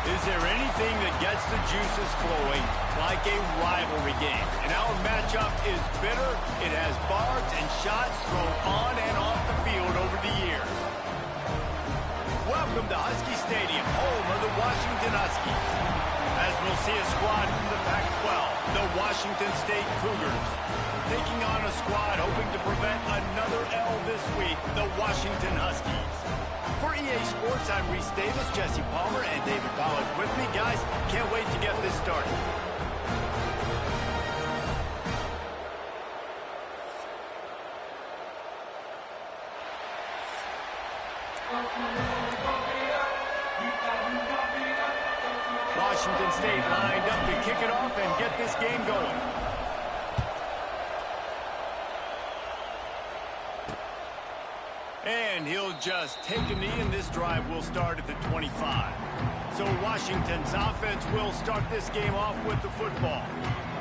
Is there anything that gets the juices flowing like a rivalry game? And our matchup is bitter. It has barbs and shots thrown on and off the field over the years. Welcome to Husky Stadium, home of the Washington Huskies. As we'll see a squad from the Pac-12, the Washington State Cougars, taking on a squad hoping to prevent another L this week, the Washington Huskies. For EA Sports, I'm Reese Davis, Jesse Palmer, and David Pollack with me. Guys, can't wait to get this started. Washington State lined up to kick it off and get this game going. And he'll just take a knee, and this drive will start at the 25. So Washington's offense will start this game off with the football.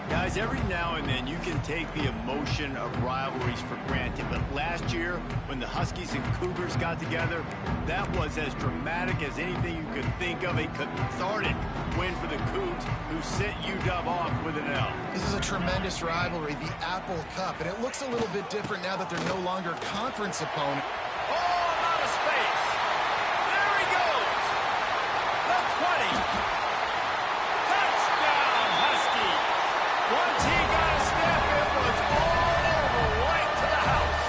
Guys, every now and then you can take the emotion of rivalries for granted. But last year, when the Huskies and Cougars got together, that was as dramatic as anything you could think of. A cathartic win for the Cougs, who sent UW off with an L. This is a tremendous rivalry, the Apple Cup. And it looks a little bit different now that they're no longer conference opponents. Oh, out of space. There he goes. The 20. Touchdown, Husky. Once he got a step, it was all over, right to the house.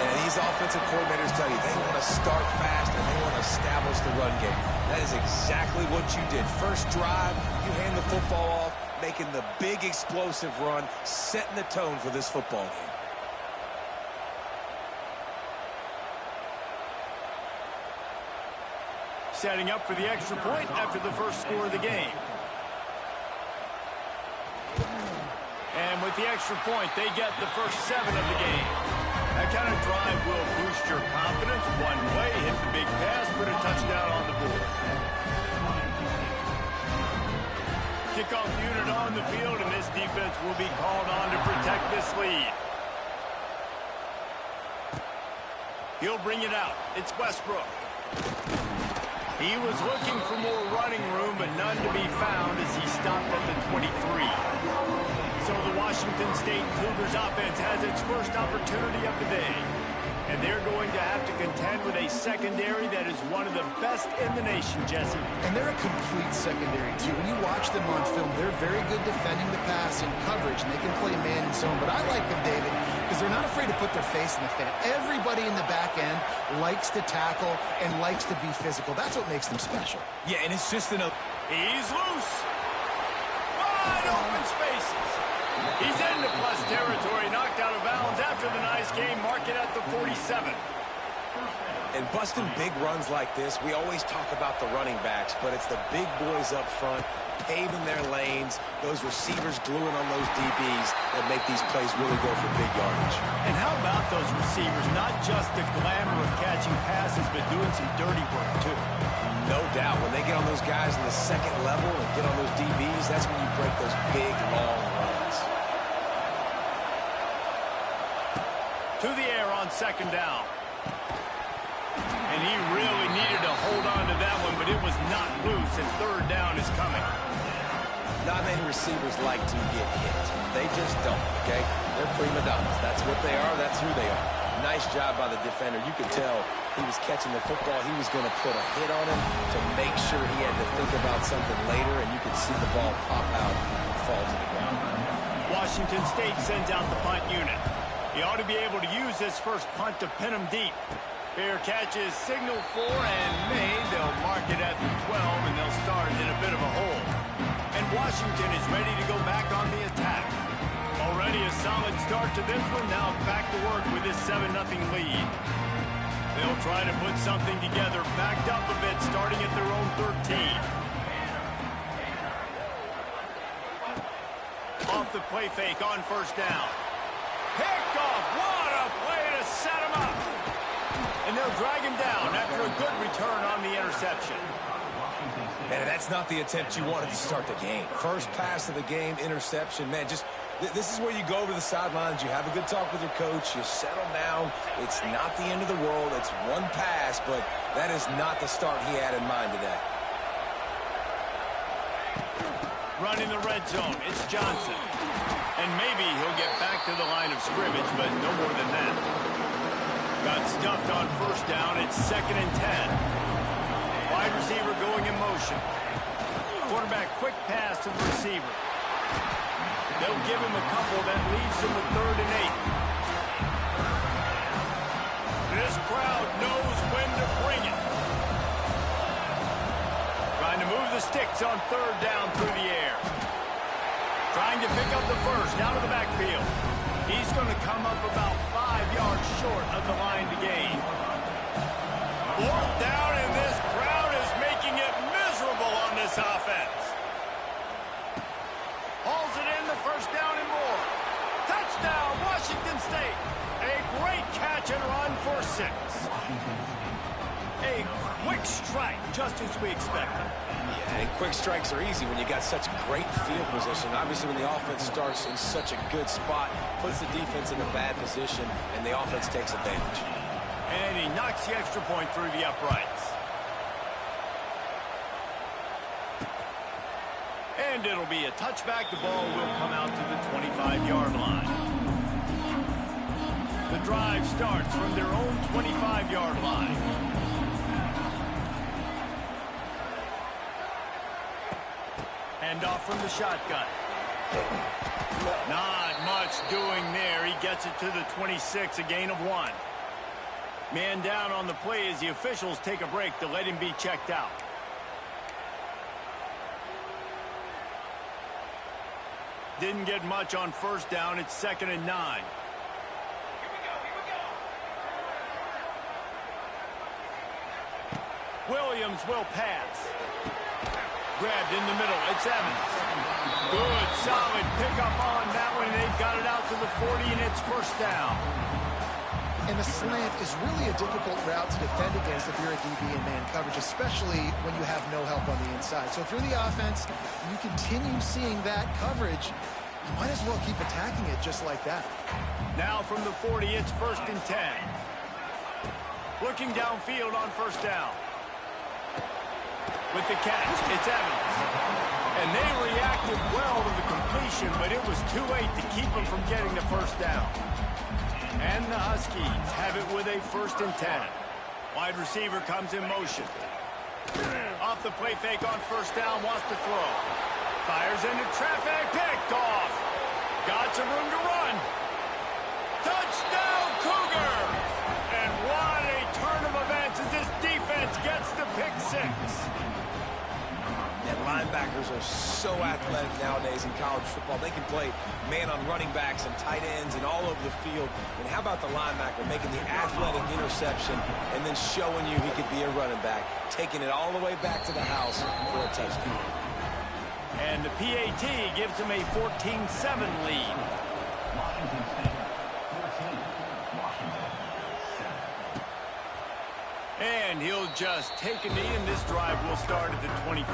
And these offensive coordinators tell you they want to start fast and they want to establish the run game. That is exactly what you did. First drive, you hand the football off, making the big explosive run, setting the tone for this football game. Setting up for the extra point after the first score of the game. And with the extra point, they get the first 7 of the game. That kind of drive will boost your confidence. One way, hit the big pass, put a touchdown on the board. Kickoff unit on the field, and this defense will be called on to protect this lead. He'll bring it out. It's Westbrook. He was looking for more running room, but none to be found as he stopped at the 23. So the Washington State Cougars offense has its first opportunity of the day. And they're going to have to contend with a secondary that is one of the best in the nation, Jesse. And they're a complete secondary, too. When you watch them on film, they're very good defending the pass and coverage, and they can play man and zone. But I like them, David, because they're not afraid to put their face in the fan. Everybody in the back end likes to tackle and likes to be physical. That's what makes them special. Yeah, and it's just He's loose. Wide open spaces. He's into plus territory, knocked out of bounds after the nice game. Mark it at the 47. And busting big runs like this, we always talk about the running backs, but it's the big boys up front, paving their lanes, those receivers gluing on those DBs that make these plays really go for big yardage. And how about those receivers? Not just the glamour of catching passes, but doing some dirty work, too. No doubt. When they get on those guys in the second level and get on those DBs, that's when you break those big, long runs. To the air on second down. And he really needed to hold on to that one, but it was not loose, and third down is coming. Not many receivers like to get hit. They just don't, okay? They're prima donnas. That's what they are. That's who they are. Nice job by the defender. You could tell he was catching the football. He was going to put a hit on him to make sure he had to think about something later, and you could see the ball pop out and fall to the ground. Washington State sends out the punt unit. He ought to be able to use this first punt to pin him deep. Fair catch is signaled for and made. They'll mark it at the 12, and they'll start in a bit of a hole. And Washington is ready to go back on the attack. Already a solid start to this one. Now back to work with this 7-0 lead. They'll try to put something together, backed up a bit, starting at their own 13. Off the play fake on first down. Picked off. What a play to set him up. And they'll drag him down after a good return on the interception. And that's not the attempt you wanted to start the game. First pass of the game, interception. Man, just this is where you go over the sidelines. You have a good talk with your coach. You settle down. It's not the end of the world. It's one pass, but that is not the start he had in mind today. Running the red zone, it's Johnson. And maybe he'll get back to the line of scrimmage, but no more than that. Got stuffed on first down. It's 2nd and 10. Wide receiver going in motion. Quarterback quick pass to the receiver. They'll give him a couple. That leaves him with 3rd and 8. This crowd knows when to bring it. Trying to move the sticks on 3rd down through the air. Trying to pick up the first out of the backfield. He's going to come up about 5 yards short of the line to gain. 4th down, and this crowd is making it miserable on this offense. Hauls it in, the first down and more. Touchdown, Washington State. A great catch and run for 6. A quick strike, just as we expected. Yeah, and quick strikes are easy when you got such great field position. Obviously, when the offense starts in such a good spot, puts the defense in a bad position, and the offense takes advantage. And he knocks the extra point through the uprights. And it'll be a touchback. The ball will come out to the 25-yard line. The drive starts from their own 25-yard line. Hand off from the shotgun. Not much doing there. He gets it to the 26, a gain of 1. Man down on the play as the officials take a break to let him be checked out. Didn't get much on first down. It's 2nd and 9. Williams will pass. Grabbed in the middle. It's Evans. Good, solid pickup on that one. They've got it out to the 40, and it's first down. And the slant is really a difficult route to defend against if you're a DB in man coverage, especially when you have no help on the inside. So if you're the offense, you continue seeing that coverage, you might as well keep attacking it just like that. Now from the 40, it's 1st and 10. Looking downfield on first down. With the catch, it's Evans. And they reacted well to the completion, but it was too late to keep them from getting the first down. And the Huskies have it with a 1st and 10. Wide receiver comes in motion. Off the play fake on first down, wants to throw. Fires into traffic, picked off. Got some room to run. Touchdown, Cougar! And what a turn of events as this defense gets the pick 6. And linebackers are so athletic nowadays in college football. They can play man on running backs and tight ends and all over the field. And how about the linebacker making the athletic interception and then showing you he could be a running back, taking it all the way back to the house for a touchdown. And the PAT gives them a 14-7 lead. And he'll just take a knee, and this drive will start at the 25.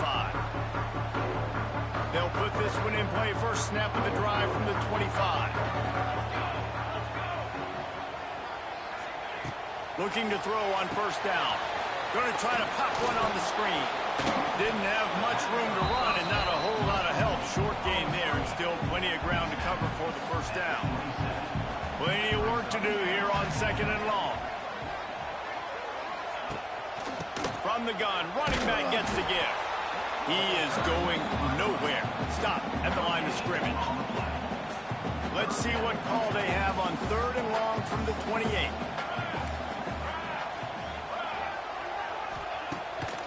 They'll put this one in play. First snap of the drive from the 25. Looking to throw on first down. Going to try to pop one on the screen. Didn't have much room to run and not a whole lot of help. Short game there, and still plenty of ground to cover for the first down. Plenty of work to do here on 2nd and long. From the gun, running back gets the gift. He is going nowhere. Stop at the line of scrimmage. Let's see what call they have on 3rd and long from the 28.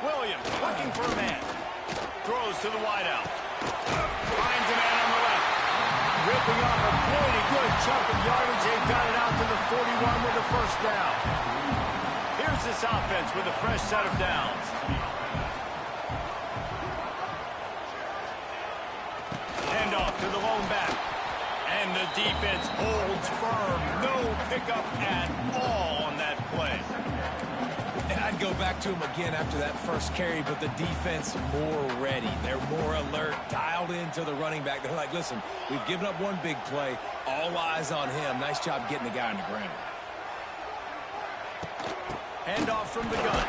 Williams looking for a man. Throws to the wideout. Finds a man on the left. Ripping off a pretty good chunk of yardage. They've got it out to the 41 with the first down. Here's this offense with a fresh set of downs. Hand off to the lone back. And the defense holds firm. No pickup at all on that play. And I'd go back to him again after that first carry, but the defense more ready. They're more alert, dialed into the running back. They're like, listen, we've given up one big play. All eyes on him. Nice job getting the guy on the ground. Handoff from the gun.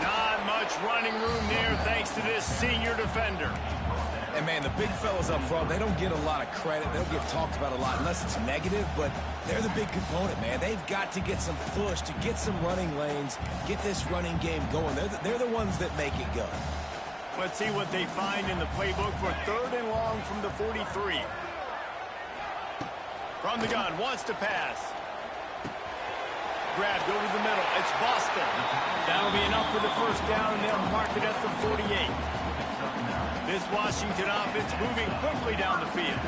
Not much running room there thanks to this senior defender. And, man, the big fellas up front, they don't get a lot of credit. They don't get talked about a lot unless it's negative, but they're the big component, man. They've got to get some push, to get some running lanes, get this running game going. They're the ones that make it go. Let's see what they find in the playbook for 3rd and long from the 43. From the gun, wants to pass. Grabbed over the middle. It's Boston. That'll be enough for the first down, and they'll mark it at the 48. This Washington offense moving quickly down the field.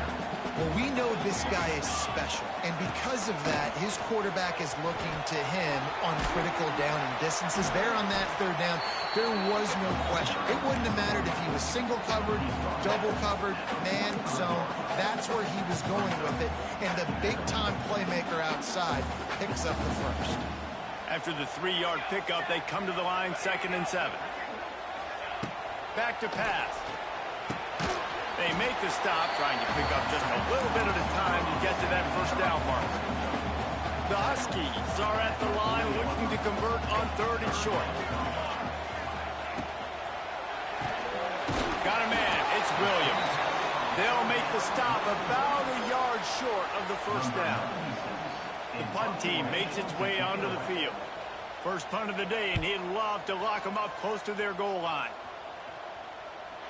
Well, we know this guy is special, and because of that, his quarterback is looking to him on critical down and distances. There on that 3rd down, there was no question. It wouldn't have mattered if he was single covered, double covered, man, zone. That's where he was going with it, and the big-time playmaker outside picks up the first. After the 3-yard pickup, they come to the line, 2nd and 7. Back to pass. They make the stop, trying to pick up just a little bit at a time to get to that first down mark. The Huskies are at the line looking to convert on 3rd and short. Got a man. It's Williams. They'll make the stop about a yard short of the first down. The punt team makes its way onto the field. First punt of the day, and he'd love to lock them up close to their goal line.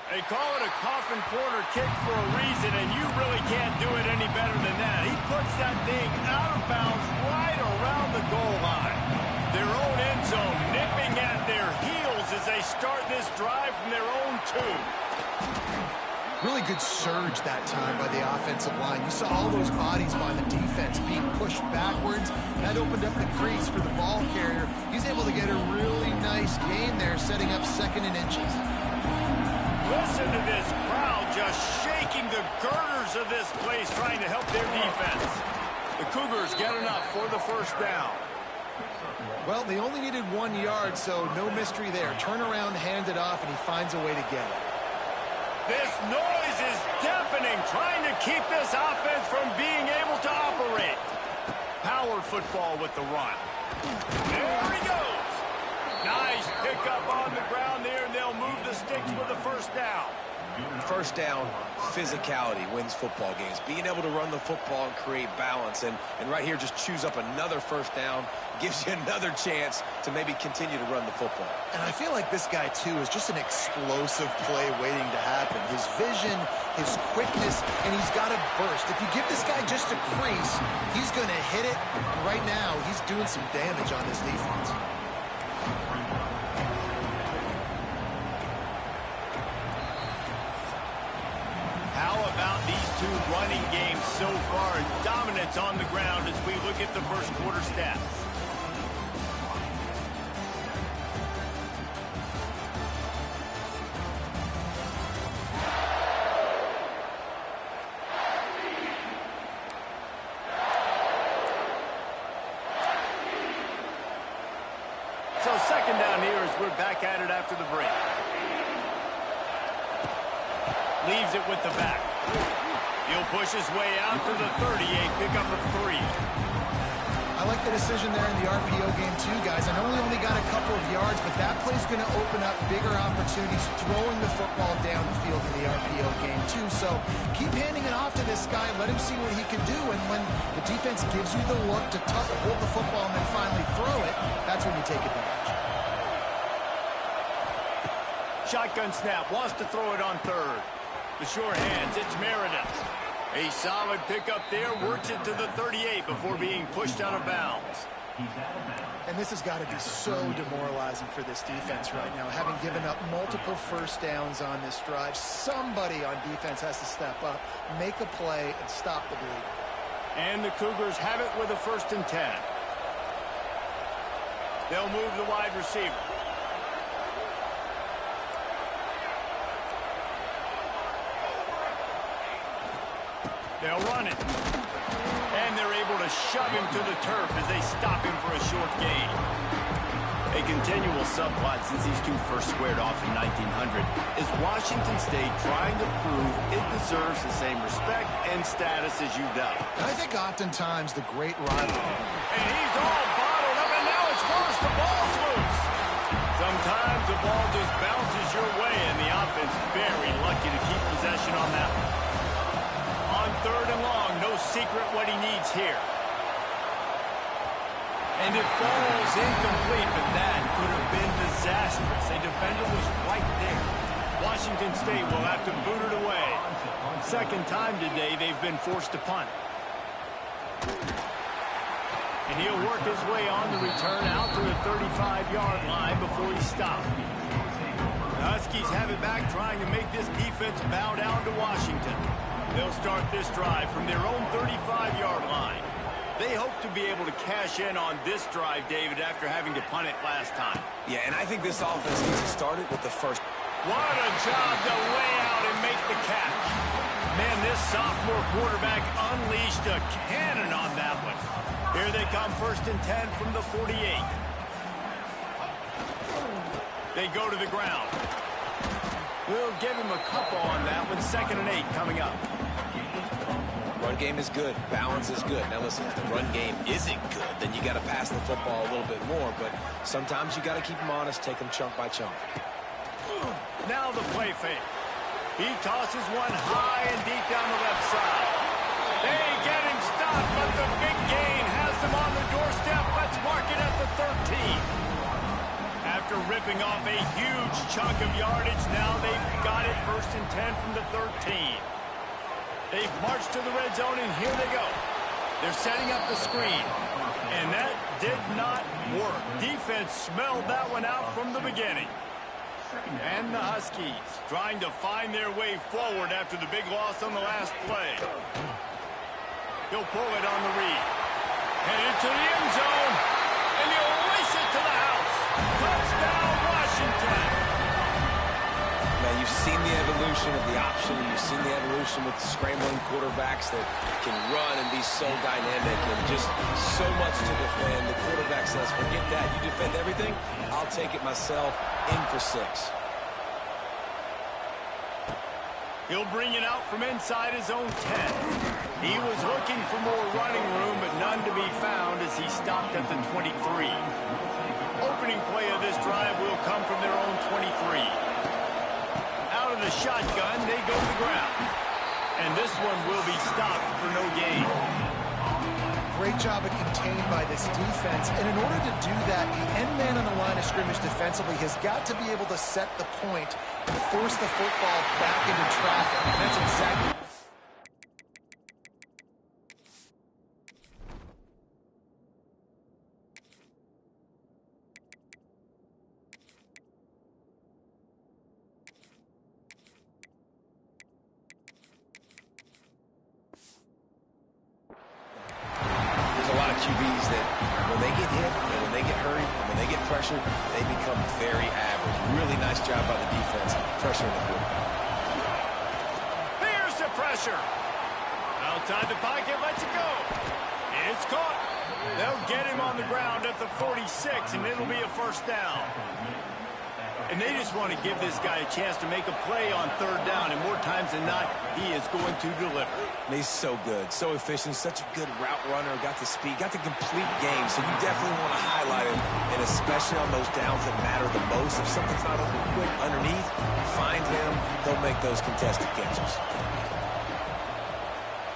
They call it a coffin corner kick for a reason, and you really can't do it any better than that. He puts that thing out of bounds right around the goal line. Their own end zone nipping at their heels as they start this drive from their own 2. Really good surge that time by the offensive line. You saw all those bodies by the defense being pushed backwards. That opened up the crease for the ball carrier. He's able to get a really nice gain there, setting up 2nd and inches. Listen to this crowd just shaking the girders of this place, trying to help their defense. The Cougars get enough for the first down. Well, they only needed 1 yard, so no mystery there. Turn around, hand it off, and he finds a way to get it. This noise is deafening, trying to keep this offense from being able to operate. Power football with the run. There he goes. Nice pickup on the ground there, and they'll move the sticks with the first down. First down, physicality wins football games. Being able to run the football and create balance. And right here, just choose up another first down. Gives you another chance to maybe continue to run the football. And I feel like this guy, too, is just an explosive play waiting to happen. His vision, his quickness, and he's got a burst. If you give this guy just a crease, he's going to hit it. Right now, he's doing some damage on this defense. How about these 2 running games so far? Dominance on the ground as we look at the first quarter stats. So 2nd down here as we're back at it after the break. Leaves it with the back. He'll push his way out to the 38, pick up a 3. I like the decision there in the RPO game too, guys. I know we only got a couple of yards, but that play's going to open up bigger opportunities throwing the football down the field in the RPO game too. So keep handing it off to this guy. Let him see what he can do. And when the defense gives you the look to hold the football and then finally throw it, that's when you take advantage. Shotgun snap, wants to throw it on 3rd. The short hands, it's Meredith. A solid pickup there, works it to the 38 before being pushed out of bounds. And this has got to be so demoralizing for this defense right now, having given up multiple first downs on this drive. Somebody on defense has to step up, make a play, and stop the bleed. And the Cougars have it with a 1st and 10. They'll move the wide receiver. They'll run it. And they're able to shove him to the turf as they stop him for a short gain. A continual subplot since these 2 first squared off in 1900 is Washington State trying to prove it deserves the same respect and status as UW. I think oftentimes the great rivalry. And he's all bottled up, and now it's worse. The ball's loose. So Sometimes the ball just bounces your way, and the offense very lucky to keep possession on that one. On 3rd and long, no secret what he needs here. And it falls incomplete, but that could have been disastrous. A defender was right there. Washington State will have to boot it away. Second time today they've been forced to punt. And he'll work his way on the return out to the 35-yard line before he stopped. The Huskies have it back, trying to make this defense bow down to Washington. They'll start this drive from their own 35-yard line. They hope to be able to cash in on this drive, David, after having to punt it last time. Yeah, and I think this offense needs to start it with the first. What a job to lay out and make the catch. Man, this sophomore quarterback unleashed a cannon on that one. Here they come, 1st and 10 from the 48. They go to the ground. We'll give him a couple on that one. 2nd and 8 coming up. Run game is good. Balance is good. Now listen, if the run game isn't good, then you got to pass the football a little bit more. But sometimes you got to keep them honest, take them chunk by chunk. Now the play fake. He tosses one high and deep down the left side. They get him stopped, but the big gain has them on the doorstep. Let's mark it at the 13. After ripping off a huge chunk of yardage, now they've got it 1st and 10 from the 13. They've marched to the red zone, and here they go. They're setting up the screen, and that did not work. Defense smelled that one out from the beginning. And the Huskies trying to find their way forward after the big loss on the last play. He'll pull it on the read. Headed to the end zone, and he'll race it to the house. Touchdown, Washington. Now, you've seen the evolution of the option, and you've seen the evolution with scrambling quarterbacks that can run and be so dynamic and just so much to defend. The quarterback says, forget that. You defend everything, I'll take it myself. In for 6. He'll bring it out from inside his own 10. He was looking for more running room, but none to be found as he stopped at the 23. Opening play of this drive will come from their own 23. Out of the shotgun, they go to the ground. And this one will be stopped for no gain. Great job of contained by this defense. And in order to do that, the end man on the line of scrimmage defensively has got to be able to set the point and force the football back into traffic. And that's exactly... QBs that when they get hit and when they get hurried and when they get pressured, they become very average. Really nice job by the defense pressuring the quarterback. Here's the pressure. Outside the pocket, lets it go. It's caught. They'll get him on the ground at the 46, and it'll be a 1st down. And they just want to give this guy a chance to make a play on 3rd down, and more times than not, he is going to deliver. And he's so good, so efficient, such a good route runner, got the speed, got the complete game, so you definitely want to highlight him, and especially on those downs that matter the most. If something's not open quick underneath, find him, he'll make those contested catches.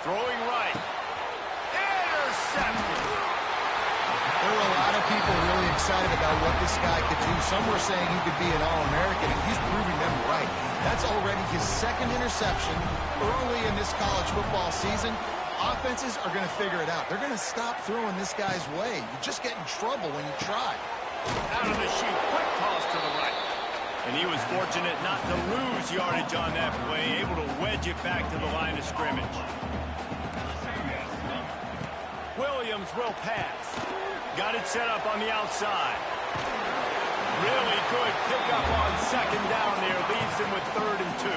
Throwing right. Intercepted. There were a lot of people really excited about what this guy could do. Some were saying he could be an All-American, and he's proving them right. That's already his 2nd interception early in this college football season. Offenses are going to figure it out. They're going to stop throwing this guy's way. You just get in trouble when you try. Out of the chute, quick toss to the right. And he was fortunate not to lose yardage on that play, able to wedge it back to the line of scrimmage. Williams will pass. Got it set up on the outside. Really good pickup on 2nd down there. Leaves him with 3rd and 2.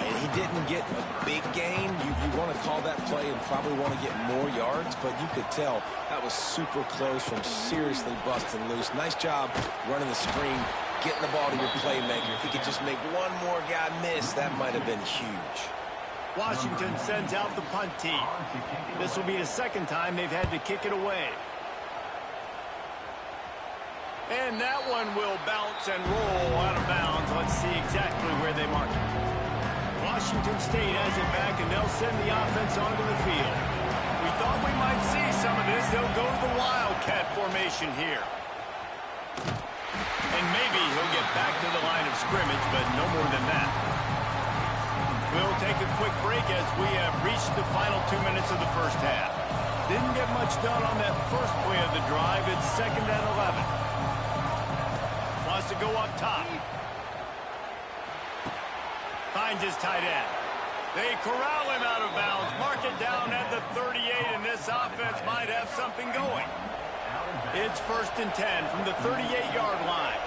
And he didn't get a big gain. You want to call that play and probably want to get more yards, but you could tell that was super close from seriously busting loose. Nice job running the screen, getting the ball to your playmaker. If he could just make one more guy miss, that might have been huge. Washington sends out the punt team. This will be the 2nd time they've had to kick it away. And that one will bounce and roll out of bounds. Let's see exactly where they mark it. Washington State has it back, and they'll send the offense onto the field. We thought we might see some of this. They'll go to the Wildcat formation here. And maybe he'll get back to the line of scrimmage, but no more than that. We'll take a quick break as we have reached the final 2 minutes of the first half. Didn't get much done on that first play of the drive. It's 2nd and 11. Wants to go up top. Finds his tight end. They corral him out of bounds. Mark it down at the 38, and this offense might have something going. It's 1st and 10 from the 38-yard line.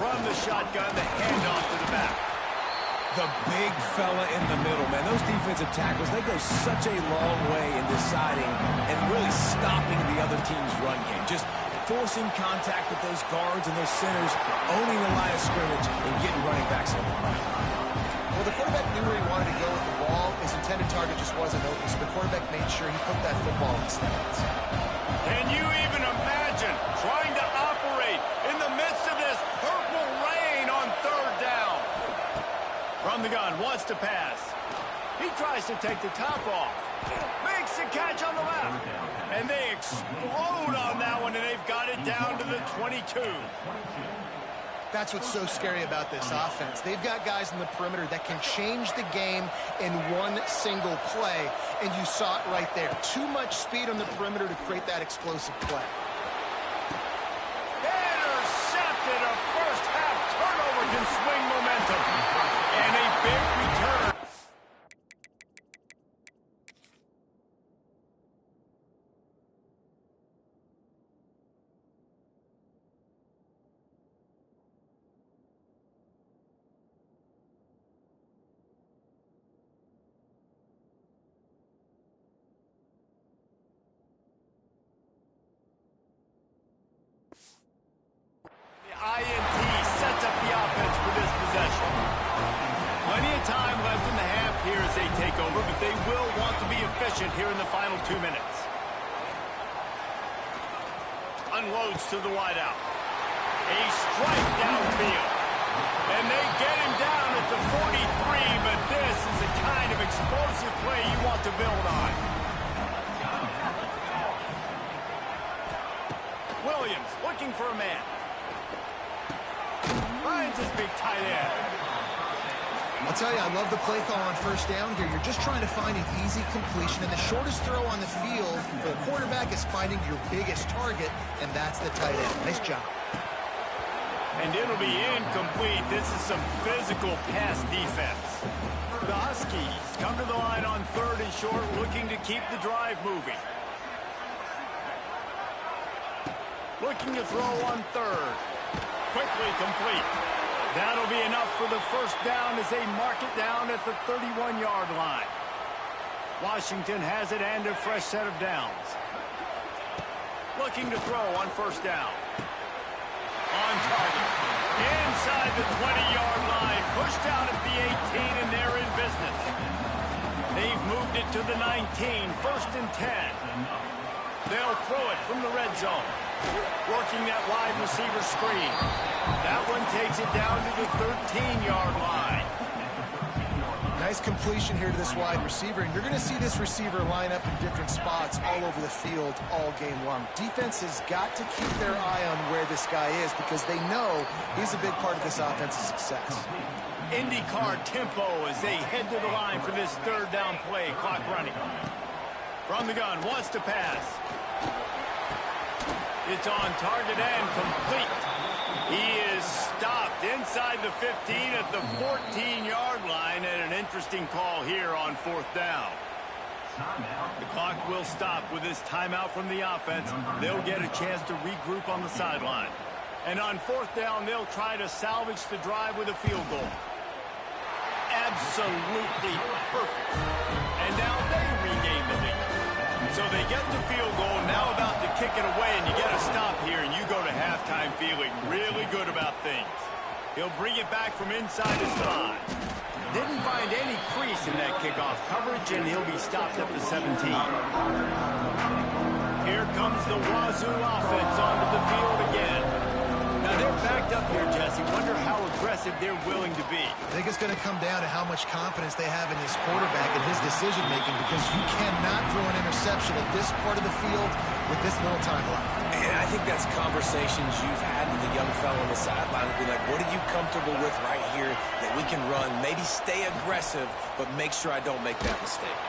From the shotgun, the handoff to the back. The big fella in the middle, man. Those defensive tackles, they go such a long way in deciding and really stopping the other team's run game. Just forcing contact with those guards and those centers, owning the line of scrimmage, and getting running backs on the ground. Well, the quarterback knew where he wanted to go with the ball. His intended target just wasn't open, so the quarterback made sure he put that football in his hands. Can you even imagine trying to operate in the midst of this purple rain on 3rd down? From the gun, wants to pass. He tries to take the top off. Makes the catch on the left. And they explode on that one, and they've got it down to the 22. That's what's so scary about this offense. They've got guys in the perimeter that can change the game in one single play, and you saw it right there. Too much speed on the perimeter to create that explosive play. Intercepted. A first-half turnover can swing momentum. And a big return. INT sets up the offense for this possession. Plenty of time left in the half here as they take over, but they will want to be efficient here in the final 2 minutes. Unloads to the wideout. A strike downfield. And they get him down at the 43, but this is the kind of explosive play you want to build on. Williams looking for a man. Finds his big tight end. I'll tell you, I love the play call on 1st down here. You're just trying to find an easy completion, and the shortest throw on the field for the quarterback is finding your biggest target, and that's the tight end. Nice job. And it'll be incomplete. This is some physical pass defense. The Huskies come to the line on 3rd and short, looking to keep the drive moving. Looking to throw on 3rd. Quickly complete. That'll be enough for the 1st down as they mark it down at the 31-yard line. Washington has it and a fresh set of downs. Looking to throw on 1st down. On target. Inside the 20-yard line. Pushed out at the 18, and they're in business. They've moved it to the 19. 1st and 10. They'll throw it from the red zone. Working that wide receiver screen. That one takes it down to the 13-yard line. Nice completion here to this wide receiver, and you're going to see this receiver line up in different spots all over the field all game long. Defense has got to keep their eye on where this guy is because they know he's a big part of this offense's success. IndyCar tempo as they head to the line for this 3rd down play. Clock running. From the gun, wants to pass. It's on target and complete. He is stopped inside the 15 at the 14-yard line, and an interesting call here on 4th down. The clock will stop with this timeout from the offense. They'll get a chance to regroup on the sideline. And on 4th down, they'll try to salvage the drive with a field goal. Absolutely perfect. And now they regain the lead. So they get the field goal, now about to kick it away, and you get a stop here, and you go to halftime feeling really good about things. He'll bring it back from inside his 5. Didn't find any crease in that kickoff coverage, and he'll be stopped at the 17. Here comes sends the Wazoo offense onto the field again. Now they're backed up here, Jesse. Wonder how aggressive they're willing to be. I think it's going to come down to how much confidence they have in this quarterback and his decision-making, because you cannot throw an interception at this part of the field with this little time left. And I think that's conversations you've had with the young fellow on the sideline to be like, what are you comfortable with right here that we can run? Maybe stay aggressive, but make sure I don't make that mistake.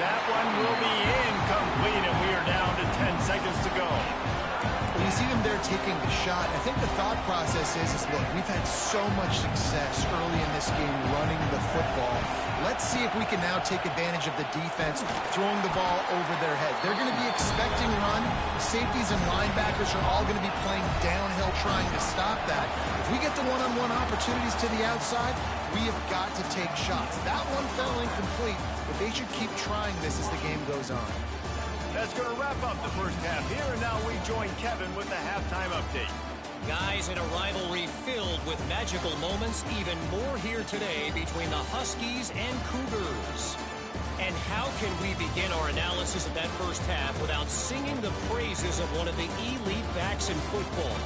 That one will be incomplete, and we are down to 10 seconds to go. Well, you see them there taking the shot. I think the thought process is look, we've had so much success early in this game running the football. Let's see if we can now take advantage of the defense throwing the ball over their heads. They're going to be expecting run. Safeties and linebackers are all going to be playing downhill trying to stop that. If we get the one-on-one opportunities to the outside, we have got to take shots. That one fell incomplete, but they should keep trying this as the game goes on. That's going to wrap up the first half here, and now we join Kevin with the halftime update. Guys, in a rivalry filled with magical moments, even more here today between the Huskies and Cougars. And how can we begin our analysis of that first half without singing the praises of one of the elite backs in football?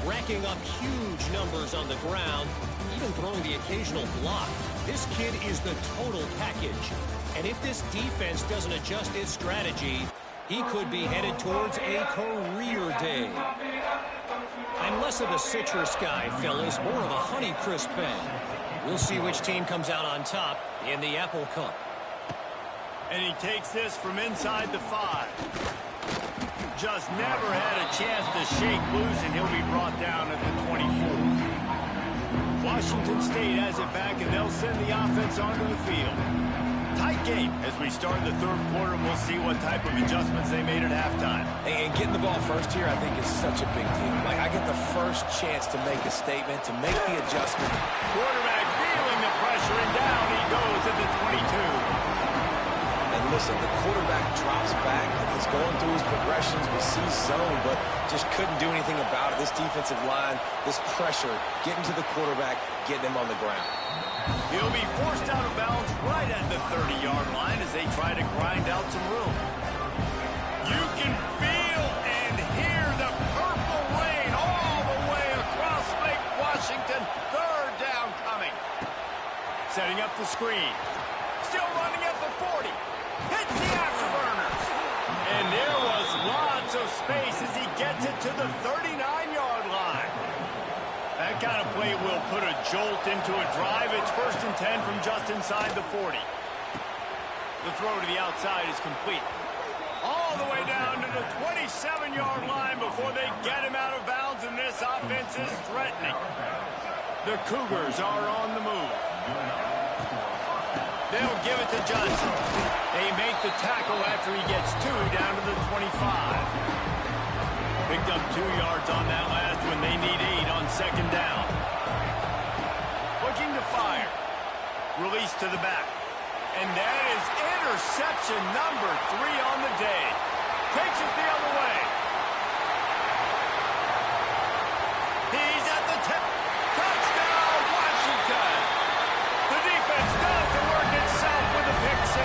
Racking up huge numbers on the ground, even throwing the occasional block. This kid is the total package. And if this defense doesn't adjust its strategy, he could be headed towards a career day. I'm less of a citrus guy, fellas, more of a Honeycrisp fan. We'll see which team comes out on top in the Apple Cup. And he takes this from inside the 5. Just never had a chance to shake loose, and he'll be brought down at the 24. Washington State has it back, and they'll send the offense onto the field. Tight game as we start the third quarter, and we'll see what type of adjustments they made at halftime. And getting the ball first here, I think, is such a big deal. Like, I get the first chance to make a statement, to make the adjustment. Quarterback feeling the pressure, and down he goes at the 22. And listen, the quarterback drops back, and he's going through his progressions. We see zone, but just couldn't do anything about it. This defensive line, this pressure, getting to the quarterback, getting him on the ground. He'll be forced out of bounds right at the 30-yard line as they try to grind out some room. You can feel and hear the purple rain all the way across Lake Washington. Third down coming. Setting up the screen. Still running at the 40. Hits the afterburners. And there was lots of space as he gets it to the 39-yard line. That kind of play will put a jolt into a drive. It's 1st and 10 from just inside the 40. The throw to the outside is complete. All the way down to the 27-yard line before they get him out of bounds, and this offense is threatening. The Cougars are on the move. They'll give it to Johnson. They make the tackle after he gets 2 down to the 25. Picked up 2 yards on that last one. They need 8 on 2nd down. Looking to fire. Release to the back. And that is interception number 3 on the day. Takes it the other way. He's at the 10. Touchdown, Washington. The defense does the work itself with a pick 6.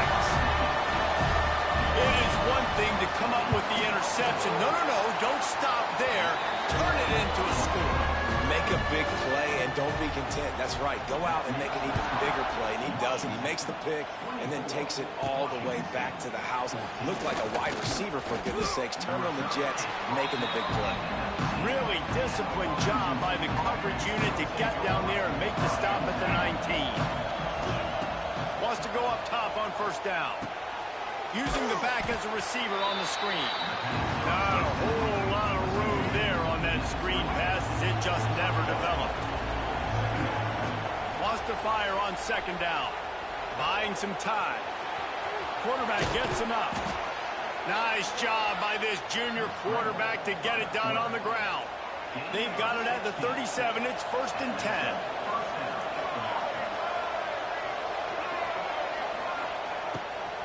It is one thing to come up with the interception. No, don't stop there. Turn it into a score. Make a big play and don't be content. That's right. Go out and make an even bigger play. And he does it. He makes the pick and then takes it all the way back to the house. Looked like a wide receiver, for goodness sakes. Turn on the Jets, making the big play. Really disciplined job by the coverage unit to get down there and make the stop at the 19. Wants to go up top on 1st down. Using the back as a receiver on the screen. Not a whole lot of room there on that screen pass as it just never developed. Wants to fire on 2nd down. Buying some time. Quarterback gets enough. Nice job by this junior quarterback to get it done on the ground. They've got it at the 37. It's 1st and 10.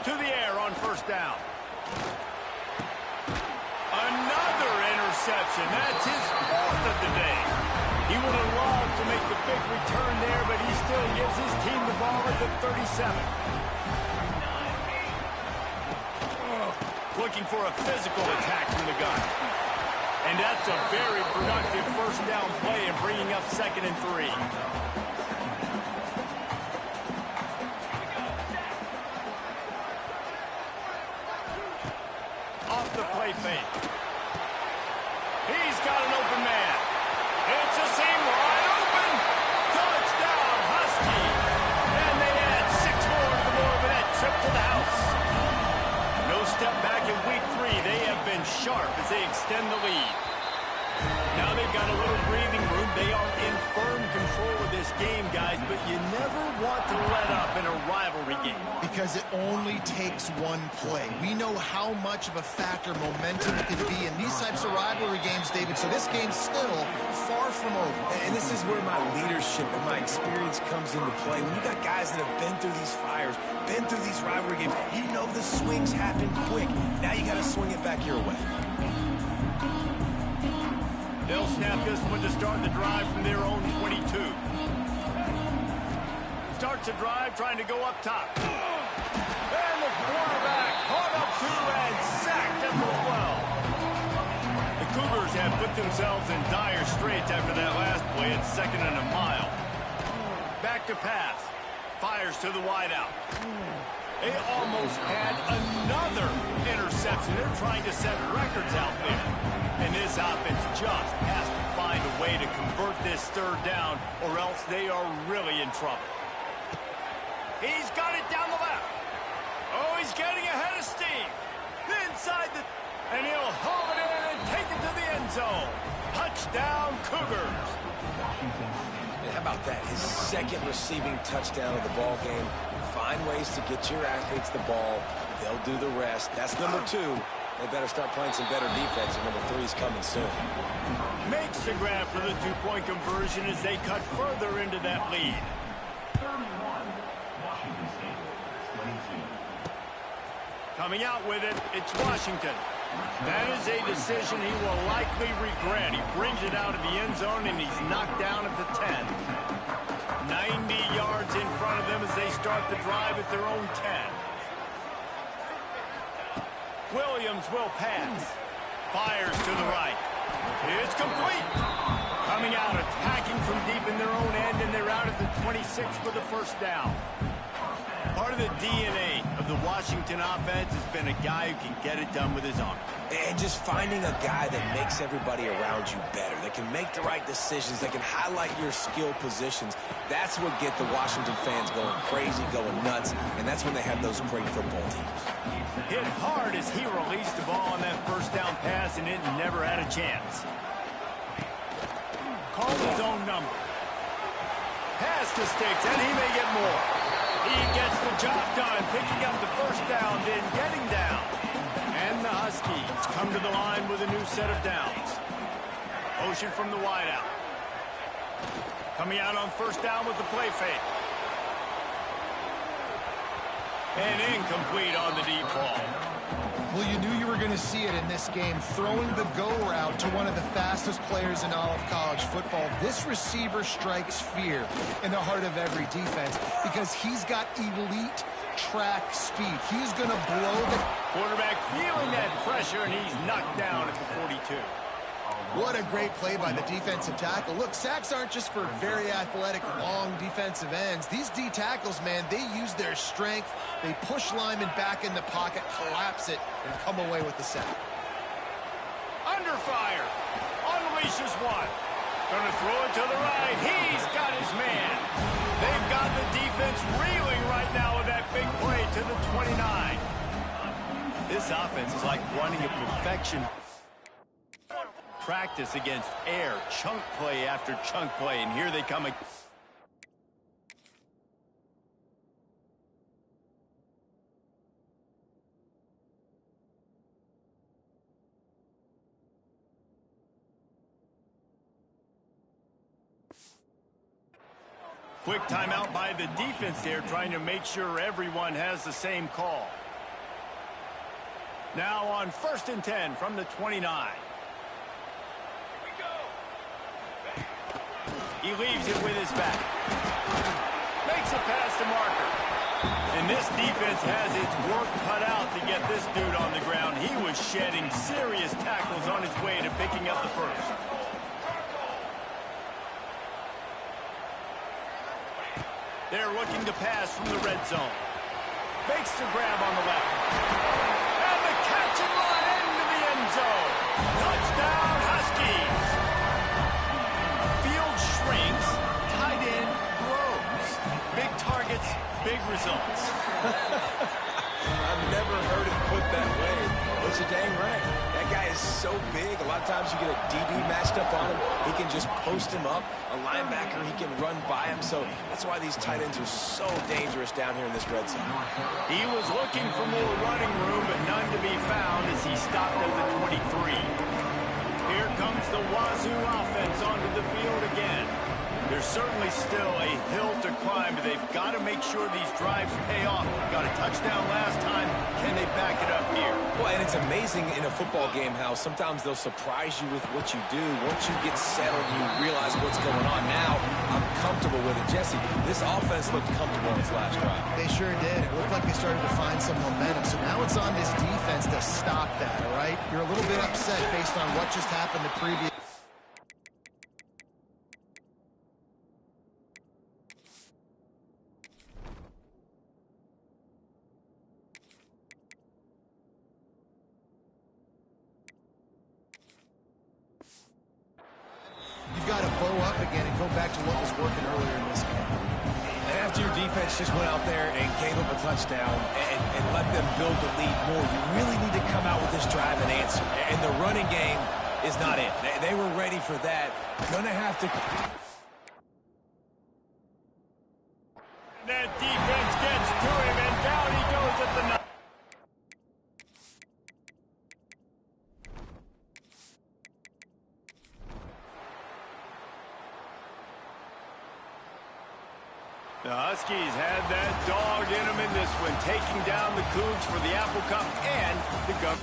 To the air on 1st down. Another interception. That's his 4th of the day. He would have loved to make the big return there, but he still gives his team the ball at the 37. looking for a physical attack from the gun. And that's a very productive first down play and bringing up 2nd and 3. Off the play fake. He's got an open man. It's a seam wide open. Touchdown, Husky. And they add 6 more to the Moorhead trip to the house. No step back in week 3. They have been sharp as they extend the lead. Now they've got a little breathing room. They are in firm control of this game, guys, but you never want to let up in a rivalry game. Because it only takes one play. We know how much of a factor momentum can be in these types of rivalry games, David, so this game's still far from over. And this is where my leadership and my experience comes into play. When you got guys that have been through these fires, been through these rivalry games, you know the swings happen quick. Now you got to swing it back your way. They'll snap this one to start the drive from their own 22. Starts the drive trying to go up top. And the quarterback caught up to and sacked at the 12. The Cougars have put themselves in dire straits after that last play at 2nd and a mile. Back to pass. Fires to the wideout. They almost had another interception. They're trying to set records out there. And this offense just has to find a way to convert this 3rd down, or else they are really in trouble. He's got it down the left. Oh, he's getting ahead of steam. Inside the... And he'll haul it in and take it to the end zone. Touchdown, Cougars. And how about that? His 2nd receiving touchdown of the ball game. Find ways to get your athletes the ball. They'll do the rest. That's number 2. They better start playing some better defense, and number 3's coming soon. Makes the grab for the 2-point conversion as they cut further into that lead. Coming out with it, it's Washington. That is a decision he will likely regret. He brings it out of the end zone, and he's knocked down at the 10. 90 yards in front of them as they start the drive at their own 10. Williams will pass. Fires to the right. It's complete. Coming out, attacking from deep in their own end, and they're out at the 26 for the first down. Part of the DNA of the Washington offense has been a guy who can get it done with his arm. And just finding a guy that makes everybody around you better, that can make the right decisions, that can highlight your skill positions. That's what get the Washington fans going crazy, going nuts, and that's when they have those great football teams. Hit hard as he released the ball on that first down pass, and it never had a chance. Called his own number. Pass to Sticks, and he may get more. He gets the job done, picking up the first down, then getting down. And the Huskies come to the line with a new set of downs. Motion from the wideout. Coming out on first down with the play fake. And incomplete on the deep ball. Well, you knew you were going to see it in this game. Throwing the go route to one of the fastest players in all of college football. This receiver strikes fear in the heart of every defense because he's got elite track speed. He's going to blow the... Quarterback feeling that pressure, and he's knocked down at the 42. What a great play by the defensive tackle. Look, sacks aren't just for very athletic, long defensive ends. These D tackles, man, they use their strength. They push linemen back in the pocket, collapse it, and come away with the sack. Under fire. Unleashes one. Gonna throw it to the right. He's got his man. They've got the defense reeling right now with that big play to the 29. This offense is like running a perfection practice against air, chunk play after chunk play, and here they come again. Quick timeout by the defense there, trying to make sure everyone has the same call. Now on 1st and 10 from the 29. He leaves it with his back. Makes a pass to Marker. And this defense has its work cut out to get this dude on the ground. he was shedding serious tackles on his way to picking up the first. They're looking to pass from the red zone. Makes the grab on the left. And the catch and run into the end zone. Touchdown, Huskies. Field shrinks. Tight end grows. Big targets, big results. I've never heard it put that way. But you're dang right. That guy is so big. A lot of times you get a DB matched up on him. He can just post him up. A linebacker, he can run by him. So that's why these tight ends are so dangerous down here in this red zone. He was looking for more running room, but none to be found as he stopped at the 23. Here comes the Wazoo offense onto the field again. There's certainly still a hill to climb, but they've got to make sure these drives pay off. Got a touchdown last time. Can they back it up here? Well, and it's amazing in a football game how sometimes they'll surprise you with what you do. Once you get settled and you realize what's going on, now I'm comfortable with it. Jesse, this offense looked comfortable on its last drive. They sure did. It looked like they started to find some momentum. So now it's on this defense to stop that, all right? You're a little bit upset based on what just happened the previous. You've got to bow up again and go back to what was working earlier in this game. And after your defense just went out there and gave up a touchdown and let them build the lead more, you really need to come out with this drive and answer. And the running game is not it. They were ready for that. Gonna have to... That defense gets to him, and down he goes at the 9. The Huskies had that dog in them in this one, taking down the Cougs for the Apple Cup and the Gov.